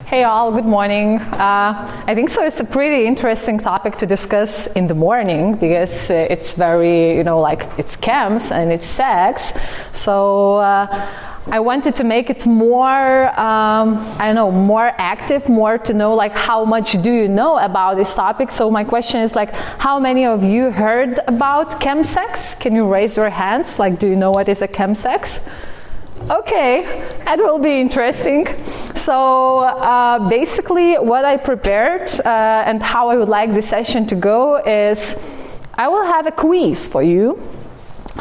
Hey all, good morning. I think so it's a pretty interesting topic to discuss in the morning because it's very, it's chems and it's sex. So I wanted to make it more, more active, more to know how much do you know about this topic. So my question is how many of you heard about ChemSex? Can you raise your hands? Do you know what is a ChemSex? Okay, that will be interesting. So basically what I prepared and how I would like this session to go is I will have a quiz for you.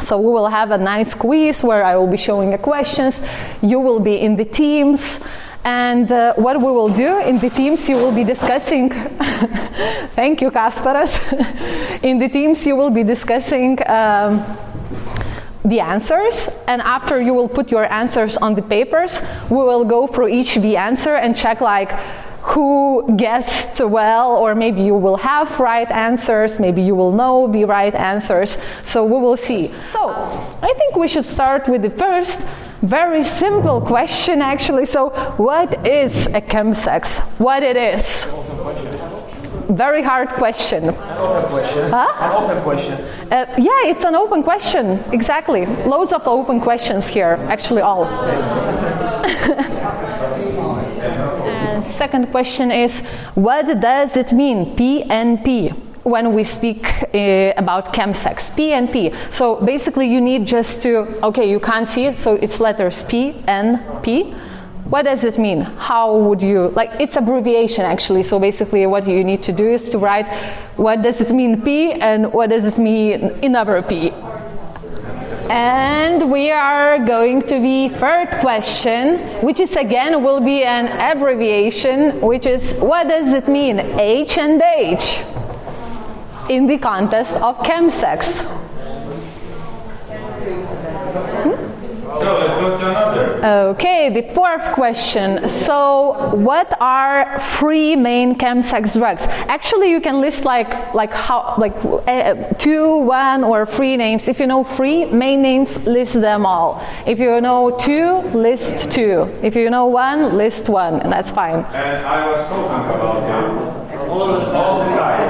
So we will have a nice quiz where I will be showing the questions. You will be in the teams. And what we will do in the teams, you will be discussing thank you, Kasparas. In the teams you will be discussing the answers, and after you will put your answers on the papers, we will go through each the answer and check who guessed well, or maybe you will have right answers, maybe you will know the right answers, so we will see. So I think we should start with the first very simple question actually. So what is a ChemSex? What it is? Very hard question. An open question. Huh? An open question. Yeah, it's an open question. Exactly. Loads of open questions here. Actually, all. And second question is, what does it mean, PNP, when we speak about ChemSex? PNP. So basically, you need just to. Okay, you can't see it, so it's letters P, N, P. What does it mean? How would you, it's abbreviation actually, so basically what you need to do is to write what does it mean P and what does it mean another P. And we are going to the third question, which is again will be an abbreviation, which is what does it mean H and H in the context of ChemSex? So let's go to another. Okay, the fourth question. So, what are three main ChemSex drugs? Actually, you can list 2, 1, or 3 names. If you know 3 main names, list them all. If you know 2, list 2. If you know 1, list 1, and that's fine. And I was talking about it all the time.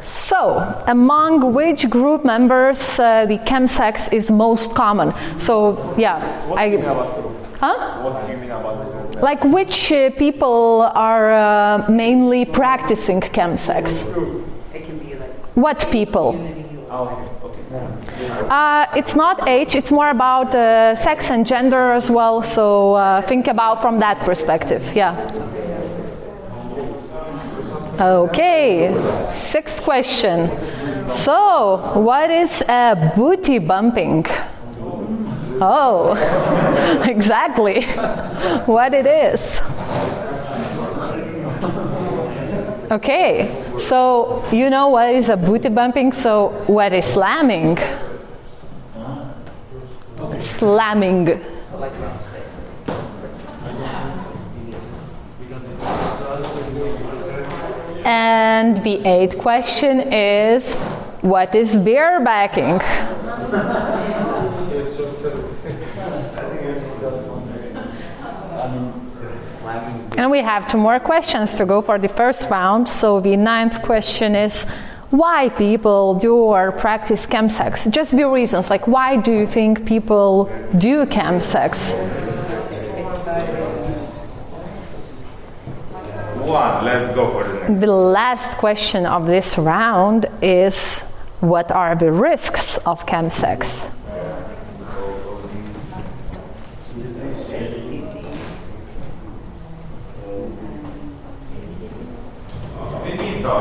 So, among which group members the ChemSex is most common? So, yeah. What do you mean about group? Huh? What do you mean about the group? Which people are mainly practicing ChemSex? It can be What people? It's not age, it's more about sex and gender as well, so think about from that perspective, yeah. Okay, sixth question. So, what is booty bumping? Oh, exactly what it is. Okay, so you know what is a booty bumping, so what is slamming? Slamming. And the 8th question is, what is barebacking? And we have 2 more questions to go for the first round. So the 9th question is, why people do or practice ChemSex? Just the reasons, why do you think people do ChemSex? 1, let's go for the next. The last question of this round is, what are the risks of ChemSex?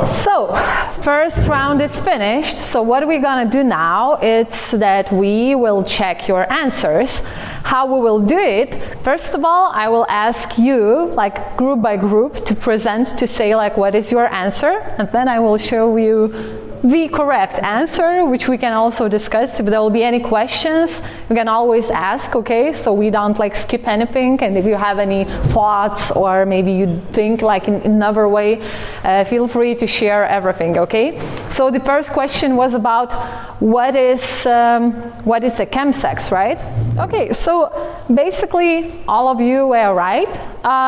So, first round is finished. So what we're going to do now is that we will check your answers. How we will do it, first of all, I will ask you, group by group, to present, to say, what is your answer, and then I will show you the correct answer, which we can also discuss. If there will be any questions, you can always ask, okay? So we don't skip anything, and if you have any thoughts or maybe you think in another way, feel free to share everything, okay? So the first question was about what is a ChemSex, right? Okay, so basically all of you were right,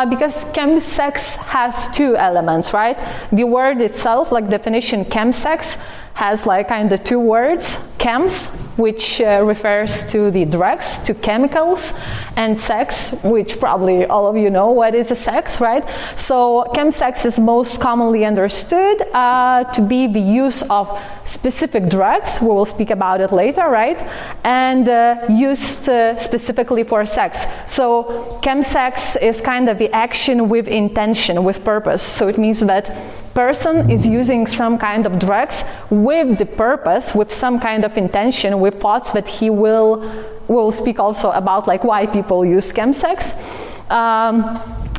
because ChemSex has two elements, right? The word itself, like definition ChemSex, has like kind of two words, chems, which refers to the drugs, to chemicals, and sex, which probably all of you know what is a sex, right? So ChemSex is most commonly understood to be the use of specific drugs, we will speak about it later, right? And used specifically for sex. So ChemSex is kind of the action with intention, with purpose. So it means that person is using some kind of drugs with the purpose, with some kind of intention, with thoughts that he will speak also about, like why people use ChemSex.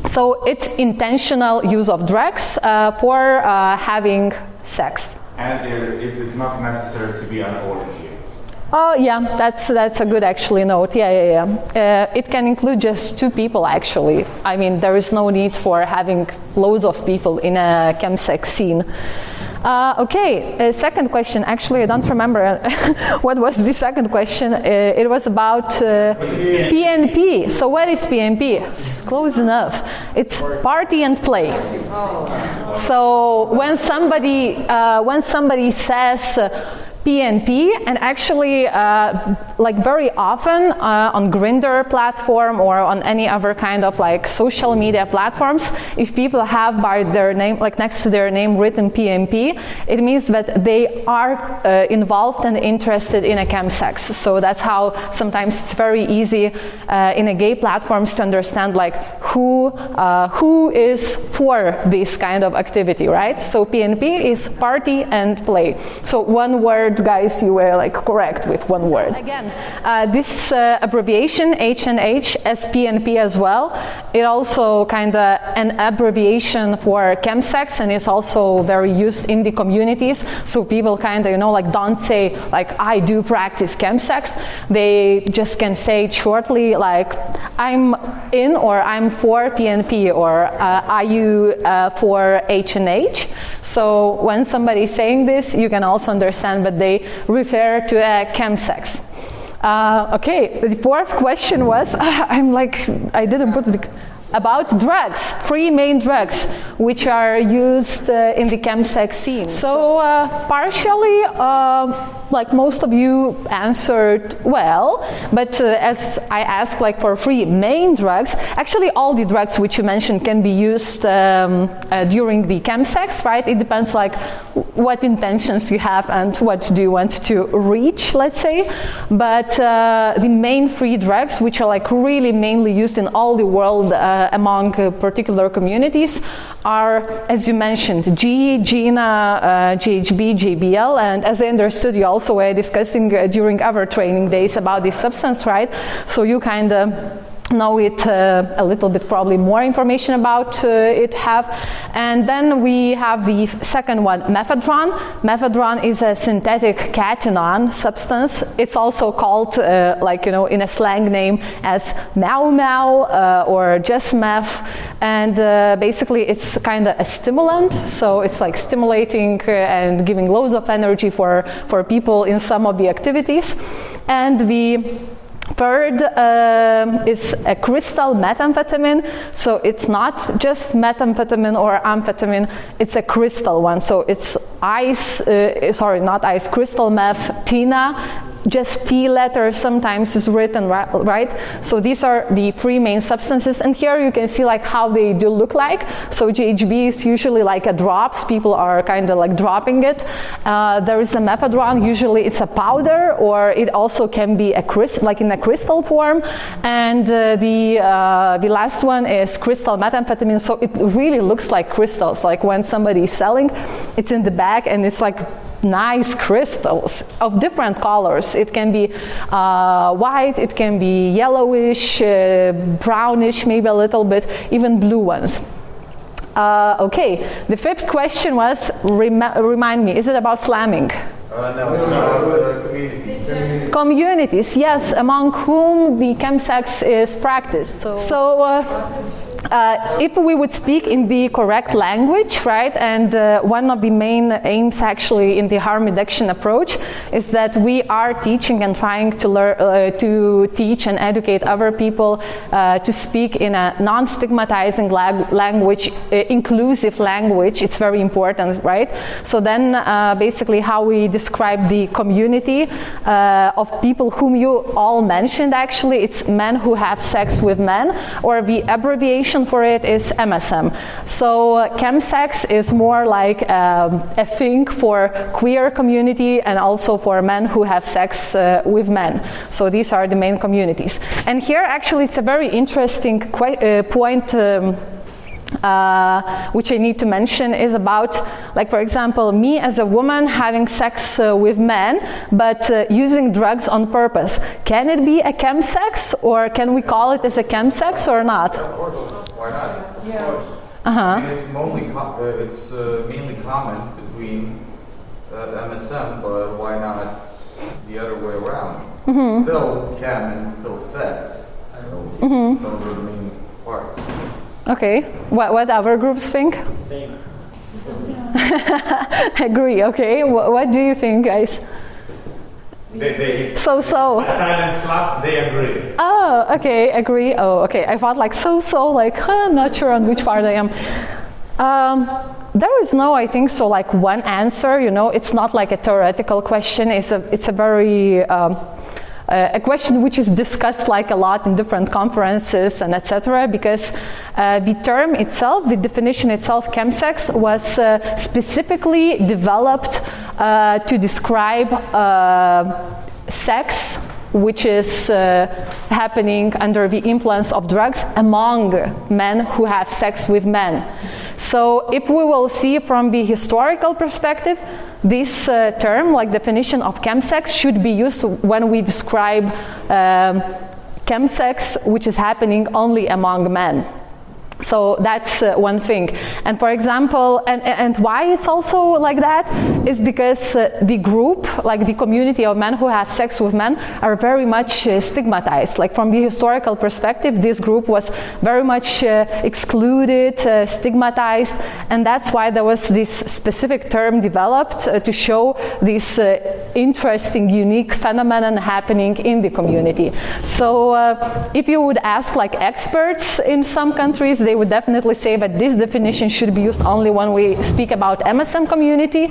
So it's intentional use of drugs for having sex. And it is not necessary to be an orgy. Oh yeah, that's a good actually note. Yeah. It can include just two people actually. I mean, there is no need for having loads of people in a ChemSex scene. Okay, second question. Actually, I don't remember what was the second question. It was about PNP. So what is PNP? It's close enough. It's party and play. So when somebody says PNP, and actually like very often on Grindr platform or on any other kind of like social media platforms, if people have by their name, like next to their name written PNP, it means that they are involved and interested in a chemsex. So that's how sometimes it's very easy in a gay platforms to understand like who is for this kind of activity, right? So PNP is party and play. So one word, guys, you were like correct with one word. Again, this abbreviation H&H, SPNP as well, it also kind of an abbreviation for chemsex, and it's also very used in the communities. So people kind of, like don't say like I do practice chemsex. They just can say it shortly like I'm in or I'm for PNP or are you for H&H. So when somebody is saying this, you can also understand that they refer to a chemsex. Okay, the fourth question was, I didn't put about drugs, three main drugs which are used in the chemsex scene. So partially, like most of you answered well, but as I asked like for three main drugs, actually all the drugs which you mentioned can be used during the chemsex, right? It depends like what intentions you have and what do you want to reach, let's say. But the main three drugs which are like really mainly used in all the world among particular communities are, as you mentioned, GINA, GHB, JBL, and as I understood, you also were discussing during our training days about this substance, right? So you kind of know it a little bit, probably more information about it have. And then we have the second one, mephedron. Mephedron is a synthetic cation substance. It's also called in a slang name as mau mau or just meth. And basically it's kind of a stimulant. So it's like stimulating and giving loads of energy for people in some of the activities. And the third is a crystal methamphetamine. So it's not just methamphetamine or amphetamine, it's a crystal one. So it's crystal meth, TINA, just T letter sometimes is written, right? So these are the three main substances, and here you can see like how they do look like. So GHB is usually like a drops, people are kind of like dropping it. There is the mephedron, usually it's a powder, or it also can be a like in a crystal form. And the last one is crystal methamphetamine, so it really looks like crystals, like when somebody is selling, it's in the bag and it's like nice crystals of different colors. It can be white, it can be yellowish, brownish, maybe a little bit, even blue ones. Okay, the fifth question was, remind me, is it about slamming? No, communities, yes, among whom the chemsex is practiced. So if we would speak in the correct language, right, and one of the main aims actually in the harm reduction approach is that we are teaching and trying to learn, to teach and educate other people to speak in a non-stigmatizing language, inclusive language. It's very important, right? So then basically how we describe the community of people whom you all mentioned, actually, it's men who have sex with men, or the abbreviation for it is MSM. So ChemSex is more like a thing for queer community and also for men who have sex with men. So these are the main communities. And here actually it's a very interesting point which I need to mention is about, like, for example, me as a woman having sex with men, but using drugs on purpose. Can it be a chemsex, or can we call it as a chemsex or not? Of course. Why not? Yeah. Of course. I mean, it's mainly common between MSM, but why not the other way around? Still chem and still sex. So those are the main parts. Okay. What other groups think? Same. Agree. Okay. What do you think, guys? So. Silence club, they agree. Oh, okay, agree. Oh, okay. I thought like so, like, not sure on which part I am. There is no, I think so, like one answer. You know, it's not like a theoretical question. It's a very a question which is discussed like a lot in different conferences and etc. Because the term itself, the definition itself, chemsex, was specifically developed to describe sex which is happening under the influence of drugs among men who have sex with men. So if we will see from the historical perspective, this term, like definition of chemsex, should be used when we describe chemsex which is happening only among men. So that's one thing. And for example, and why it's also like that is because the group, like the community of men who have sex with men, are very much stigmatized. Like from the historical perspective, this group was very much excluded, stigmatized, and that's why there was this specific term developed to show this interesting, unique phenomenon happening in the community. So if you would ask like experts in some countries, they would definitely say that this definition should be used only when we speak about MSM community.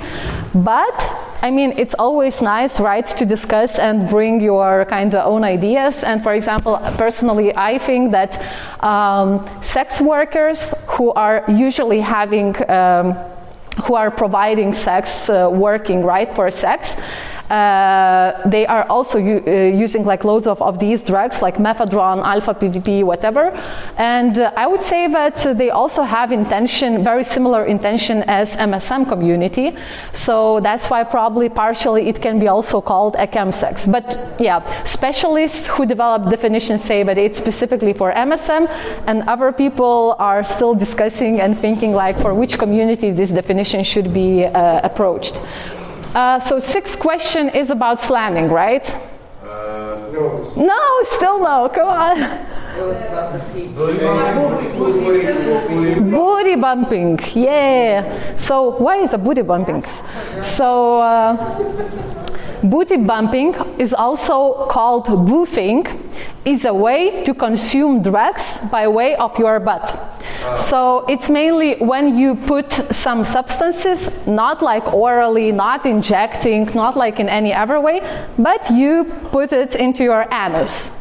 But I mean, it's always nice, right, to discuss and bring your kind of own ideas. And for example, personally, I think that sex workers who are usually having who are providing sex, working, right, for sex, they are also using like loads of these drugs like methadone, alpha PVP, whatever. And I would say that they also have intention, very similar intention as MSM community. So that's why probably partially it can be also called a chemsex. But yeah, specialists who develop definitions say that it's specifically for MSM, and other people are still discussing and thinking like for which community this definition should be approached. So sixth question is about slamming, right? No. No, still no, come on. It was about the feet. Booty bumping, yeah. So why is a booty bumping? So booty bumping is also called boofing, is a way to consume drugs by way of your butt. So it's mainly when you put some substances, not like orally, not injecting, not like in any other way, but you put it into your anus.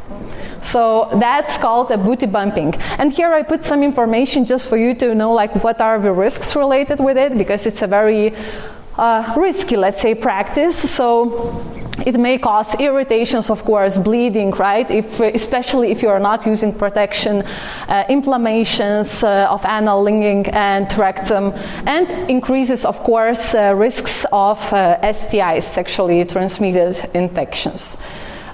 So that's called a booty bumping. And here I put some information just for you to know like what are the risks related with it, because it's a very risky, let's say, practice. So it may cause irritations, of course, bleeding, right? Especially if you are not using protection, inflammations of anal, linguing, and rectum, and increases, of course, risks of STIs, sexually transmitted infections.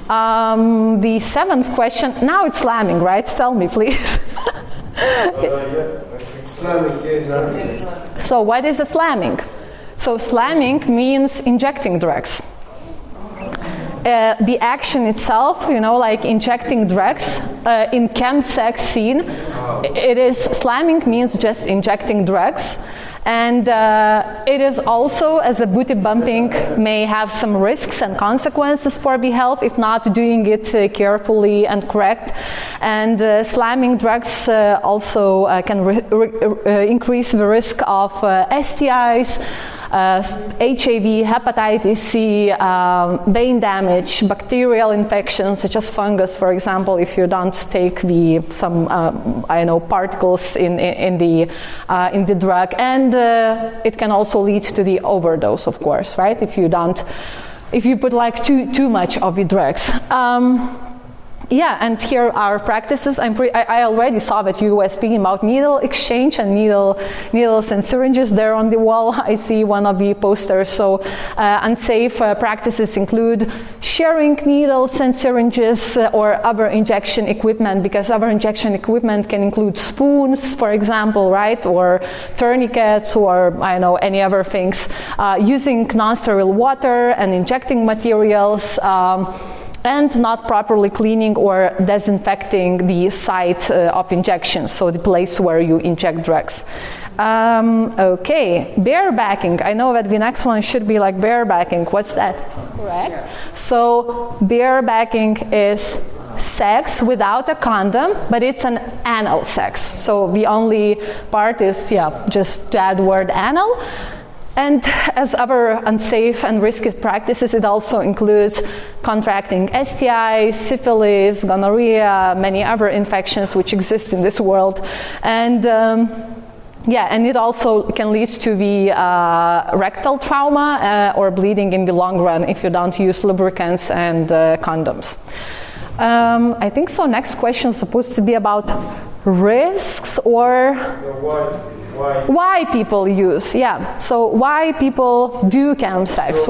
The seventh question, now it's slamming, right? Tell me, please. So what is a slamming? So slamming means injecting drugs. The action itself, you know, like injecting drugs in chemsex scene, it is slamming means just injecting drugs. And it is also, as the booty bumping may have some risks and consequences for the health if not doing it carefully and correct. And slamming drugs also can increase the risk of STIs, HIV, hepatitis C, vein damage, bacterial infections such as fungus, for example, if you don't take some particles in the drug, and it can also lead to the overdose, of course, right? If you put like too much of the drugs. Yeah, and here are practices. I already saw that you were speaking about needle exchange and needles and syringes there on the wall. I see one of the posters. So unsafe practices include sharing needles and syringes or other injection equipment, because other injection equipment can include spoons, for example, right, or tourniquets, or any other things. Using non-sterile water and injecting materials. And not properly cleaning or disinfecting the site of injection, so the place where you inject drugs. Okay, barebacking. I know that the next one should be like barebacking. What's that? Correct. Yeah. So barebacking is sex without a condom, but it's an anal sex. So the only part is, just to add word anal. And as other unsafe and risky practices, it also includes contracting STIs, syphilis, gonorrhea, many other infections which exist in this world. And and it also can lead to the rectal trauma or bleeding in the long run if you don't use lubricants and condoms. I think so. Next question is supposed to be about risks or why people use, so why people do ChemSex.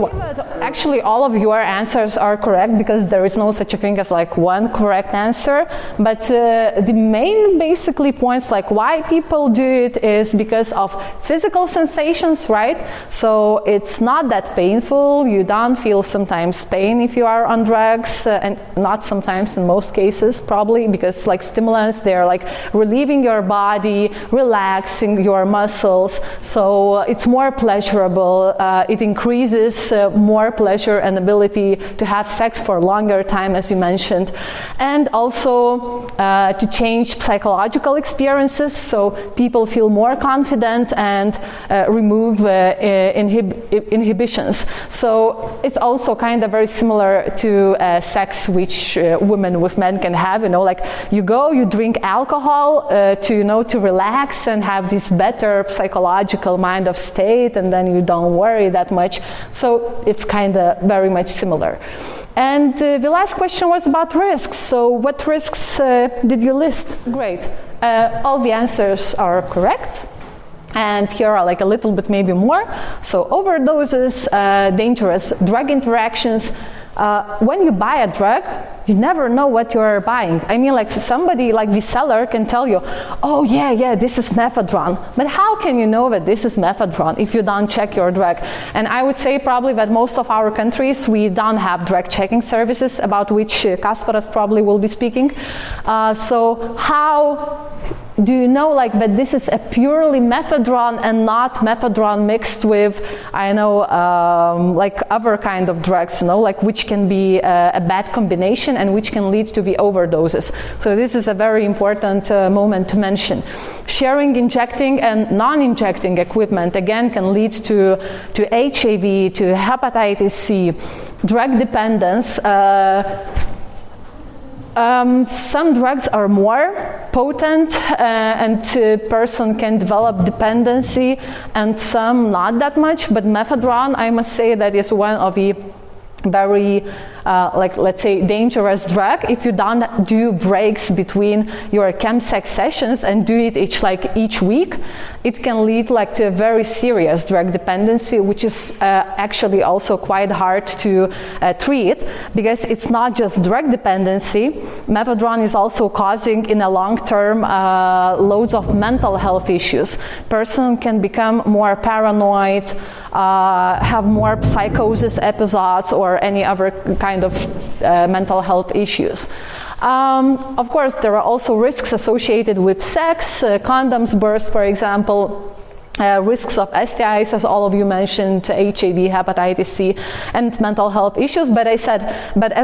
Actually, all of your answers are correct, because there is no such a thing as like one correct answer, but the main basically points like why people do it is because of physical sensations, right? So it's not that painful. You don't feel sometimes pain if you are on drugs, and not sometimes, in most cases probably, because like stimulants, they're like relieving your body, relaxing your muscles, so it's more pleasurable. It increases more pleasure and ability to have sex for a longer time, as you mentioned, and also to change psychological experiences, so people feel more confident and remove inhibitions. So it's also kind of very similar to sex which women with men can have. Like you drink alcohol to relax and have this better psychological mind of state, and then you don't worry that much. So it's kind of very much similar. And the last question was about risks. So what risks did you list? Great. All the answers are correct. And here are like a little bit maybe more. So overdoses, dangerous drug interactions. When you buy a drug, you never know what you're buying. I mean, like somebody like the seller can tell you, oh yeah, this is methadone. But how can you know that this is methadone if you don't check your drug? And I would say probably that most of our countries, we don't have drug checking services, about which Kasparas probably will be speaking. So how do you know like that this is a purely methadone and not methadone mixed with, like other kind of drugs, like which can be a bad combination and which can lead to the overdoses. So this is a very important moment to mention. Sharing injecting and non-injecting equipment again can lead to HIV, to hepatitis C, drug dependence. Some drugs are more potent and a person can develop dependency, and some not that much, but methadone, I must say, that is one of the very let's say dangerous drug. If you don't do breaks between your ChemSex sessions and do it each week, it can lead to a very serious drug dependency, which is actually also quite hard to treat, because it's not just drug dependency. Methadone is also causing in a long term loads of mental health issues. Person can become more paranoid, have more psychosis episodes or any other kind kind of mental health issues. Of course, there are also risks associated with sex, condoms, birth, for example. Risks of STIs, as all of you mentioned, HIV, hepatitis C, and mental health issues. But as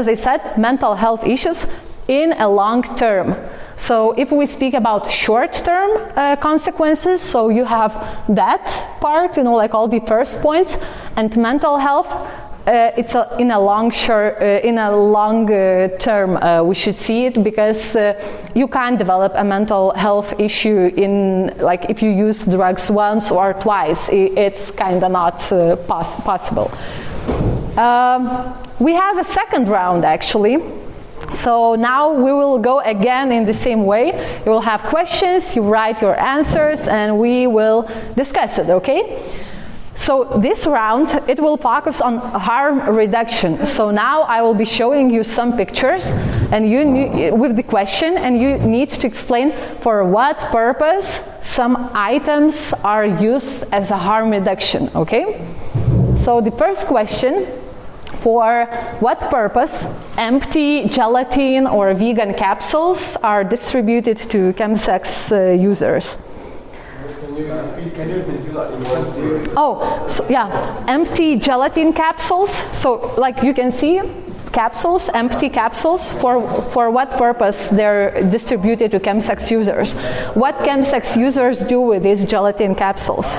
I said, mental health issues in a long term. So if we speak about short-term consequences, so you have that part, like all the first points, and mental health. It's in a long term we should see it, because you can't develop a mental health issue in, like, if you use drugs once or twice. It's kind of not possible. We have a second round, actually. So now we will go again in the same way. You will have questions, you write your answers, and we will discuss it, okay? So this round, it will focus on harm reduction. So now I will be showing you some pictures and with the question, and you need to explain for what purpose some items are used as a harm reduction, okay? So the first question, for what purpose empty gelatin or vegan capsules are distributed to ChemSex users? Can you do that in one series? Oh, so yeah, empty gelatin capsules. So like you can see, capsules, empty capsules, for what purpose they're distributed to ChemSex users. What ChemSex users do with these gelatin capsules?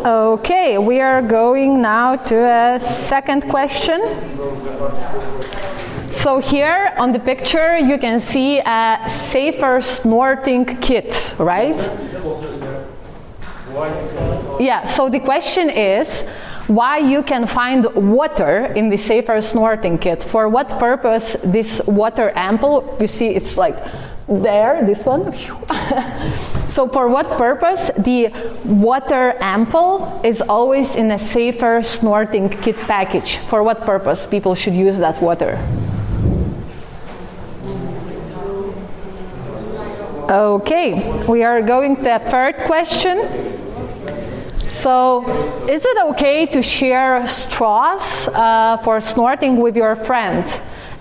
Okay, we are going now to a second question. So here on the picture you can see a safer snorting kit, right? Yeah, so the question is why you can find water in the safer snorting kit. For what purpose this water ampoule, you see it's like there, this one. So for what purpose the water ampoule is always in a safer snorting kit package? For what purpose people should use that water? Okay, we are going to a third question. So, is it okay to share straws for snorting with your friend?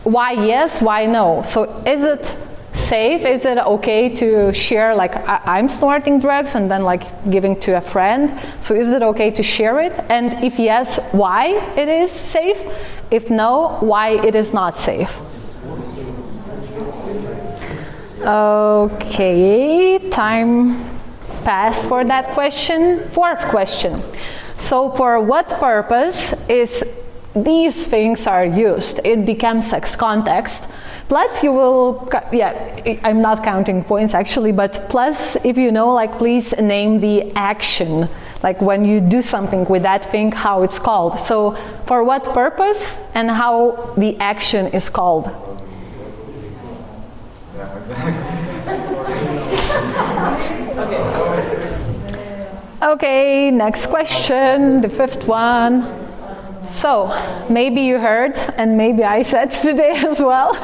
Why yes, why no? So, is it safe? Is it okay to share, like I'm snorting drugs and then like giving to a friend? So, is it okay to share it? And if yes, why it is safe? If no, why it is not safe? Okay, time passed for that question. Fourth question. So for what purpose is these things are used in the ChemSex context? Plus you will, yeah, I'm not counting points actually, but plus if you know, like please name the action, like when you do something with that thing, how it's called. So for what purpose and how the action is called. Okay, next question, the fifth one. So, maybe you heard, and maybe I said today as well.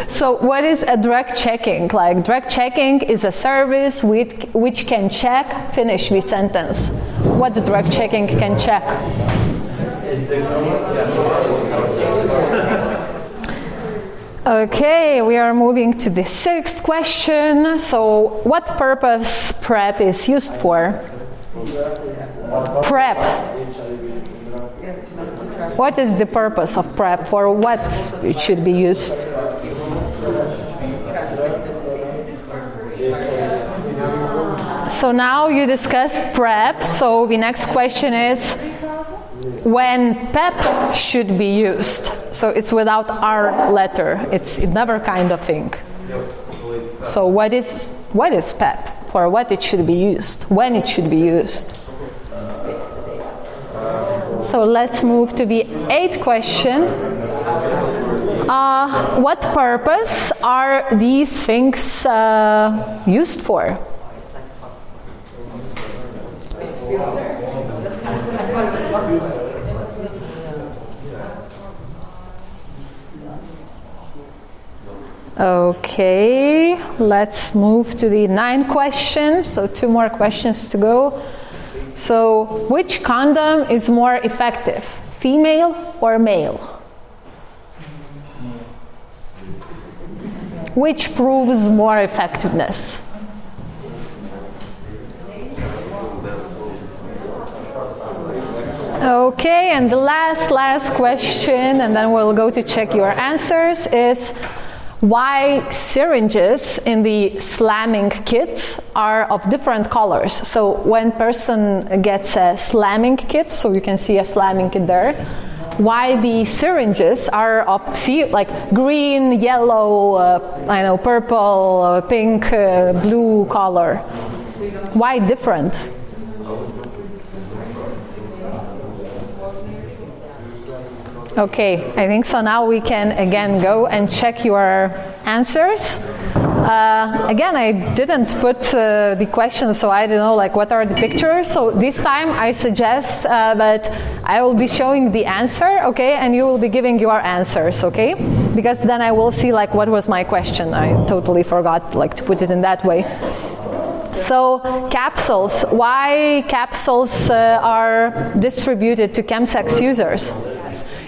So, what is a drug checking? Like, drug checking is a service which can check, finish the sentence. What the drug checking can check? Okay, we are moving to the sixth question. So, what purpose PrEP is used for? PrEP. What is the purpose of PrEP? For what it should be used? So now you discussed PrEP. So the next question is when PEP should be used. So it's without R letter. It's another kind of thing. So what is PEP? For what it should be used? When it should be used? So let's move to the eighth question. What purpose are these things used for? Okay, let's move to the ninth question. So 2 more questions to go. So which condom is more effective, female or male? Which proves more effectiveness? Okay, and the last question, and then we'll go to check your answers, is why syringes in the slamming kit are of different colors. So when person gets a slamming kit, so you can see a slamming kit there, why the syringes are of, see, like green, yellow, purple, pink, blue color. Why different? Okay, I think so now we can again go and check your answers. Again, I didn't put the questions, so I don't know like what are the pictures. So this time I suggest that I will be showing the answer, okay, and you will be giving your answers, okay? Because then I will see like what was my question. I totally forgot like to put it in that way. So capsules, why capsules are distributed to ChemSex users?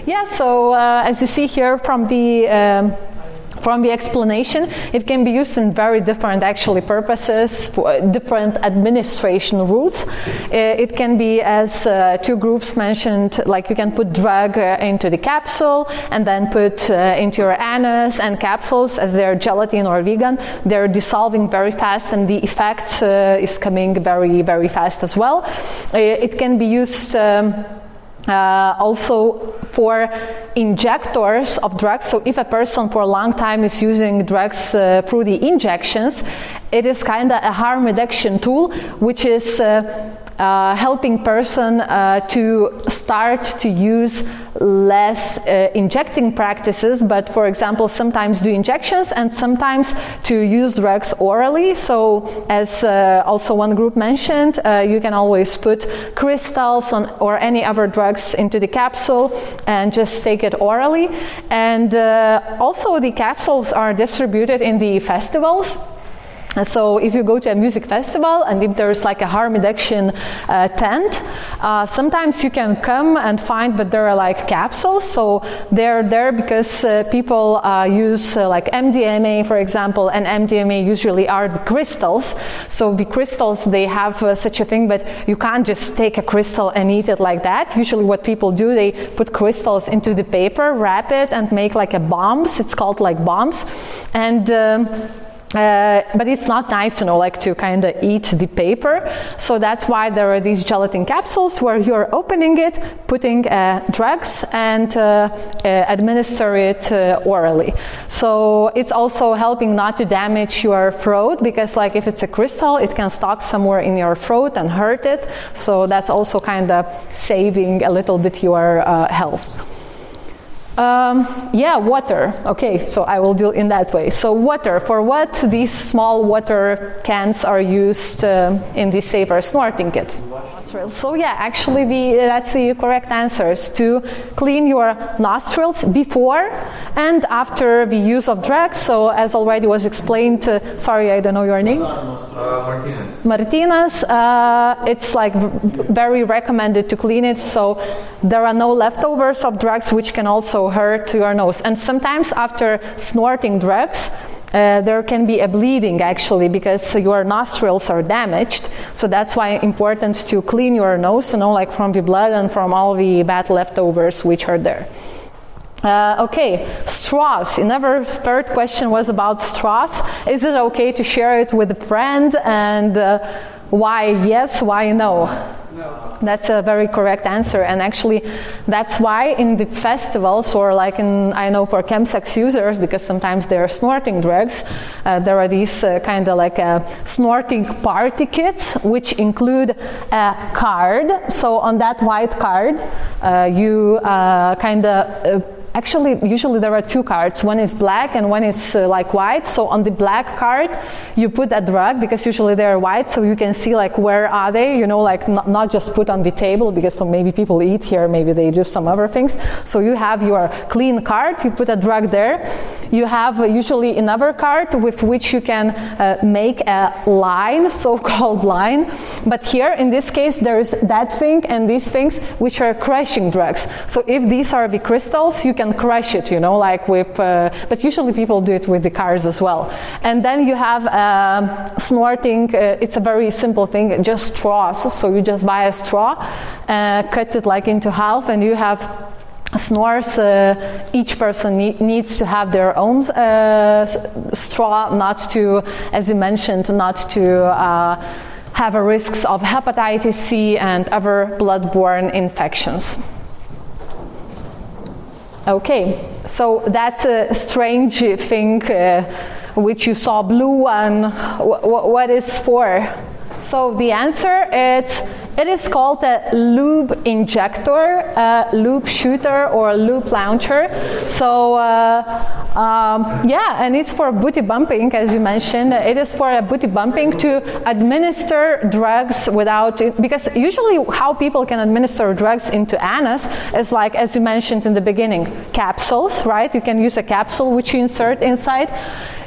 Yeah, so as you see here from the explanation, it can be used in very different actually purposes, for different administration routes. It can be, as two groups mentioned, like you can put drug into the capsule and then put into your anus, and capsules, as they're gelatine or vegan, they're dissolving very fast and the effect is coming very, very fast as well. It can be used also for injectors of drugs. So if a person for a long time is using drugs through the injections, it is kind of a harm reduction tool, which is helping person to start to use less injecting practices, but for example sometimes do injections and sometimes to use drugs orally. So as also one group mentioned, you can always put crystals or any other drugs into the capsule and just take it orally. And also the capsules are distributed in the festivals. So if you go to a music festival and if there's like a harm reduction tent, sometimes you can come and find that there are like capsules. So they're there because people use like MDMA, for example, and MDMA usually are the crystals. So the crystals, they have such a thing, but you can't just take a crystal and eat it like that. Usually what people do, they put crystals into the paper, wrap it, and make like a bombs. It's called like bombs. And but it's not nice, like to kind of eat the paper. So that's why there are these gelatin capsules where you're opening it, putting drugs, and administer it orally. So it's also helping not to damage your throat, because like if it's a crystal, it can stuck somewhere in your throat and hurt it. So that's also kind of saving a little bit your health. Water. Okay, so I will do it in that way. So water, for what these small water cans are used in the safer snorting kit? So yeah, actually that's the correct answers, to clean your nostrils before and after the use of drugs. So as already was explained, sorry, I don't know your name. Martinez. It's like very recommended to clean it, so there are no leftovers of drugs which can also hurt your nose. And sometimes after snorting drugs, there can be a bleeding actually, because your nostrils are damaged. So that's why important to clean your nose, like from the blood and from all the bad leftovers which are there. Okay, straws. Another third question was about straws. Is it okay to share it with a friend? And why yes, why no? No. That's a very correct answer, and actually that's why in the festivals, or like I know for ChemSex users, because sometimes they're snorting drugs, there are these kind of like snorting party kits which include a card. So on that white card you kind of Actually, usually there are two cards. One is black and one is like white. So on the black card, you put a drug because usually they're white, so you can see like where are they, you know, like not just put on the table because maybe people eat here, maybe they do some other things. So you have your clean card, you put a drug there. You have usually another card with which you can make a line, so-called line. But here in this case, there's that thing and these things which are crushing drugs. So if these are the crystals, you can crush it, you know, like with, but usually people do it with the cards as well. And then you have snorting, it's a very simple thing, just straws. So you just buy a straw, cut it like into half, and you have snores. Each person needs to have their own straw, not to, as you mentioned, not to have a risks of hepatitis C and other blood-borne infections. Okay, so that strange thing which you saw blue, and what is for? So the answer is, it is called a lube injector, a lube shooter, or a lube launcher. So yeah, and it's for booty bumping, as you mentioned. It is for a booty bumping to administer drugs without, because usually how people can administer drugs into anus is like, as you mentioned in the beginning, capsules, right? You can use a capsule which you insert inside.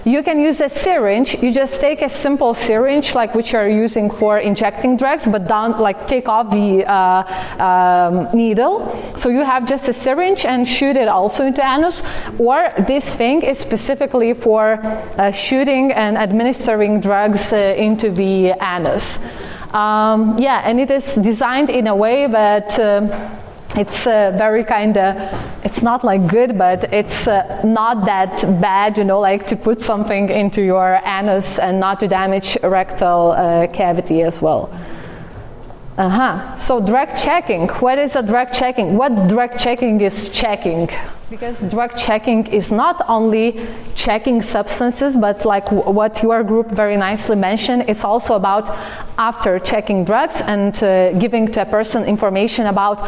You can use a syringe. You just take a simple syringe, like which you're using for injecting drugs, but don't like take off the needle. So you have just a syringe and shoot it also into anus. Or this thing is specifically for shooting and administering drugs into the anus. Yeah, and it is designed in a way that it's very kind of, it's not like good, but it's not that bad, you know, like to put something into your anus and not to damage rectal cavity as well. So drug checking. What is a drug checking? What drug checking is checking? Because drug checking is not only checking substances, but like what your group very nicely mentioned, it's also about after checking drugs and giving to a person information about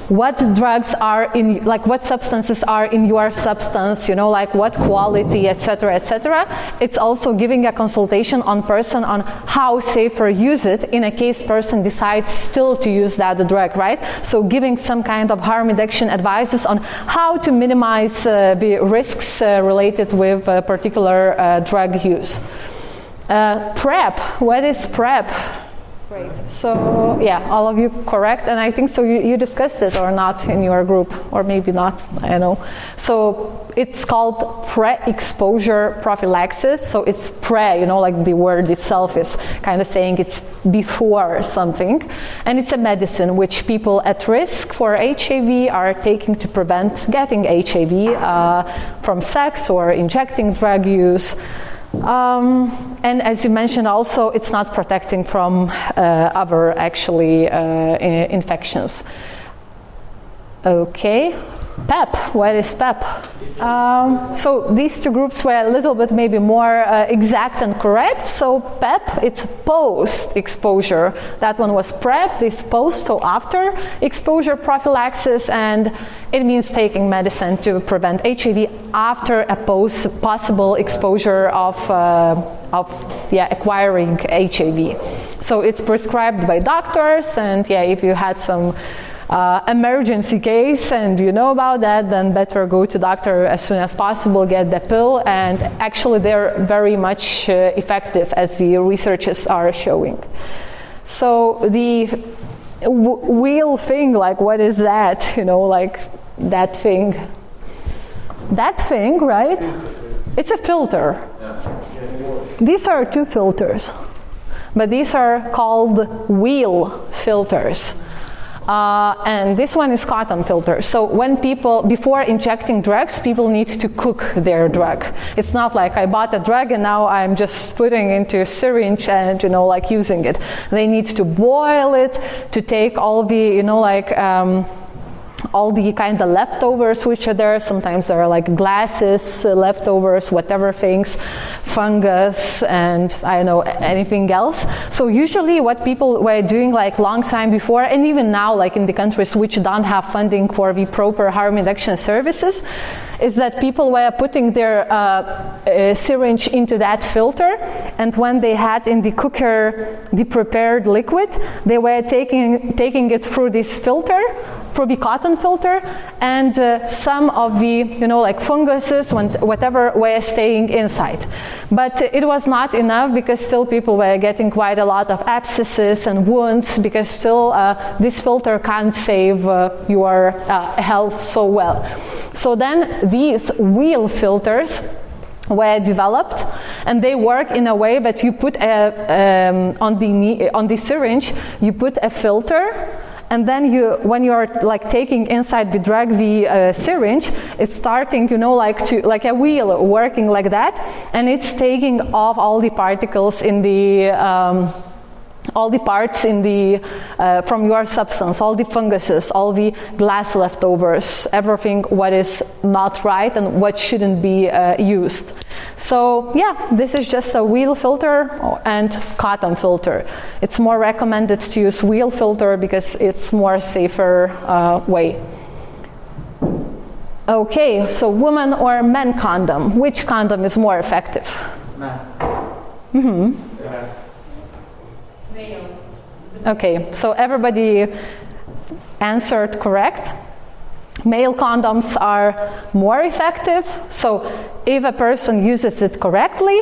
what drugs are in, like what substances are in your substance, you know, like what quality, etc., etc. It's also giving a consultation on person on how safer use it in a case person decides still to use that drug, right? So giving some kind of harm reduction advices on how to minimize the risks related with particular drug use. PrEP. What is PrEP? Great. So, yeah, all of you correct, and I think so you discussed it or not in your group, or maybe not, I don't know. So it's called pre-exposure prophylaxis. So it's pre, you know, like the word itself is kind of saying it's before something. And it's a medicine which people at risk for HIV are taking to prevent getting HIV from sex or injecting drug use. And as you mentioned also, it's not protecting from other actually infections. Okay, PEP. What is PEP? So these two groups were a little bit maybe more exact and correct. So PEP, it's post-exposure. That one was PrEP, this post, so after exposure prophylaxis, and it means taking medicine to prevent HIV after a possible exposure of acquiring HIV. So it's prescribed by doctors, and yeah, if you had some emergency case and you know about that, then better go to doctor as soon as possible, get the pill, and actually they're very much effective, as the researchers are showing. So the wheel thing, like what is that? You know, like that thing. That thing, right? It's a filter. These are two filters, but these are called wheel filters. And this one is cotton filter. So when people, before injecting drugs, people need to cook their drug. It's not like I bought a drug and now I'm just putting into a syringe and, you know, like using it. They need to boil it, to take all the, you know, like all the kind of leftovers which are there. Sometimes there are like glasses, leftovers, whatever things, fungus, and I don't know, anything else. So usually what people were doing like long time before, and even now like in the countries which don't have funding for the proper harm reduction services, is that people were putting their syringe into that filter, and when they had in the cooker the prepared liquid, they were taking it through this filter, through the cotton filter, and some of the, like funguses, whatever, were staying inside. But it was not enough, because still people were getting quite a lot of abscesses and wounds, because still this filter can't save your health so well. So then these wheel filters were developed, and they work in a way that you put on the syringe, you put a filter, and then when you're like taking inside the drug, the syringe, it's starting, like a wheel working like that, and it's taking off all the particles in the all the parts in the from your substance, all the funguses, all the glass leftovers, everything what is not right and what shouldn't be used. So yeah, this is just a wheel filter and cotton filter. It's more recommended to use wheel filter because it's more safer way. Okay, so woman or men condom, which condom is more effective? Men. Mm-hmm. Yeah. Okay, so everybody answered correct. Male condoms are more effective, so if a person uses it correctly,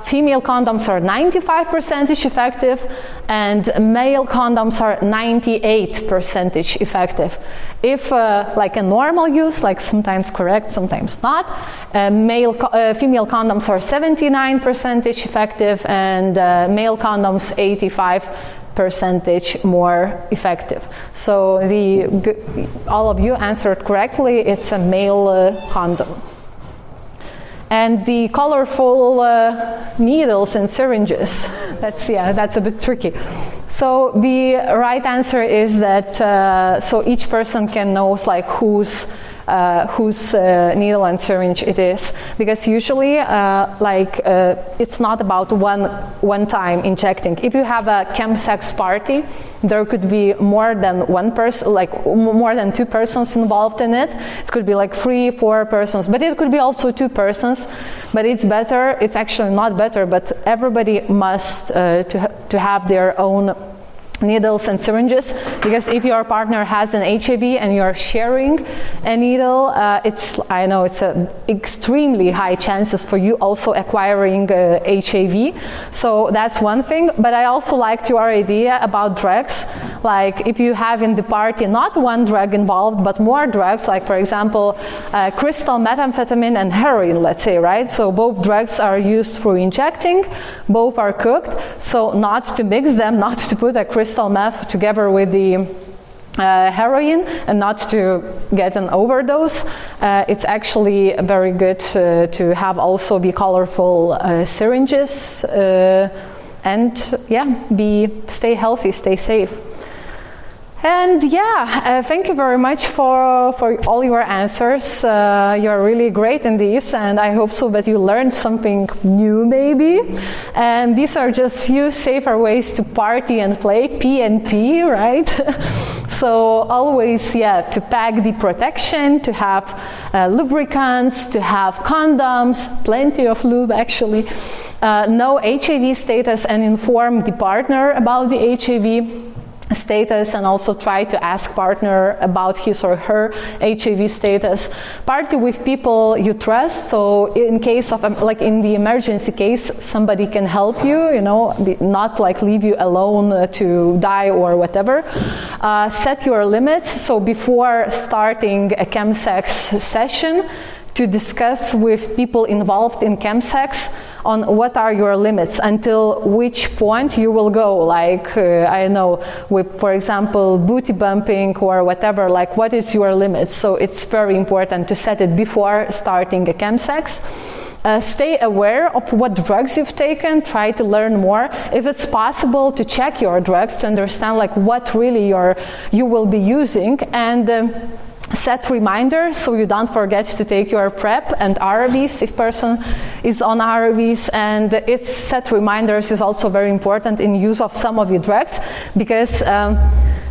female condoms are 95% effective, and male condoms are 98% effective. If like a normal use, like sometimes correct, sometimes not, female condoms are 79% effective, and male condoms 85% more effective. So all of you answered correctly. It's a male condom. And the colorful needles and syringes, that's a bit tricky. So the right answer is that so each person can know like whose needle and syringe it is, because usually it's not about one time injecting. If you have a ChemSex party, there could be more than one person, like more than two persons involved in it. It could be like 3-4 persons, but it could be also 2 persons. But it's better, it's actually not better, but everybody must to have their own needles and syringes, because if your partner has an HIV and you're sharing a needle, it's extremely high chances for you also acquiring HIV. So that's one thing. But I also liked your idea about drugs. Like if you have in the party not one drug involved, but more drugs, like for example, crystal methamphetamine and heroin, let's say, right? So both drugs are used through injecting, both are cooked. So not to mix them, not to put a crystal meth together with the heroin, and not to get an overdose. It's actually very good to have also the colorful syringes and stay healthy, stay safe. And thank you very much for all your answers. You're really great in these, and I hope so that you learned something new maybe. And these are just few safer ways to party and play, P&P, right? So always, to pack the protection, to have lubricants, to have condoms, plenty of lube actually, know HIV status and inform the partner about the HIV status, and also try to ask partner about his or her HIV status. Party with people you trust, so in case of like in the emergency case, somebody can help you, not like leave you alone to die or whatever. Set your limits, so before starting a ChemSex session, to discuss with people involved in ChemSex on what are your limits, until which point you will go, like with, for example, booty bumping or whatever, like what is your limits. So it's very important to set it before starting a ChemSex. stay aware of what drugs you've taken, try to learn more. If it's possible, to check your drugs to understand like what really you will be using, and set reminders so you don't forget to take your PrEP and RVs if person is on RVs. And it's set reminders is also very important in use of some of your drugs, because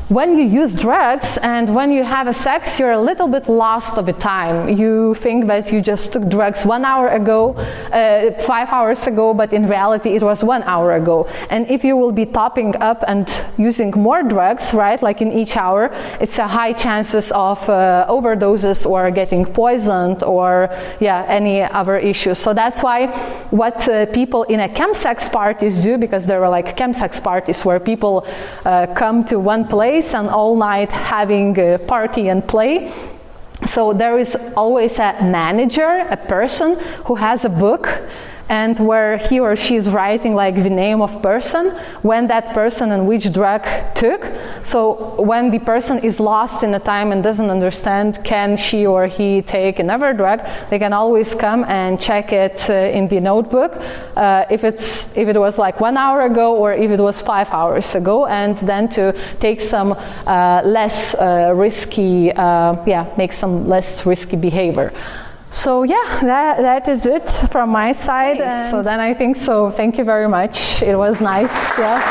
when you use drugs and when you have a sex, you're a little bit lost of the time. You think that you just took drugs 1 hour ago, 5 hours ago, but in reality it was 1 hour ago. And if you will be topping up and using more drugs, right, like in each hour, it's a high chances of overdoses or getting poisoned or any other issues. So that's why what people in a ChemSex parties do, because there were like ChemSex parties where people come to one place and all night having a party and play. So there is always a manager, a person who has a book, and where he or she is writing like the name of person, when that person and which drug took. So when the person is lost in the time and doesn't understand can she or he take another drug, they can always come and check it in the notebook, if it was like 1 hour ago or if it was 5 hours ago, and then to take some less risky, make some less risky behavior. So that is it from my side. So then I think so. Thank you very much. It was nice. Yeah.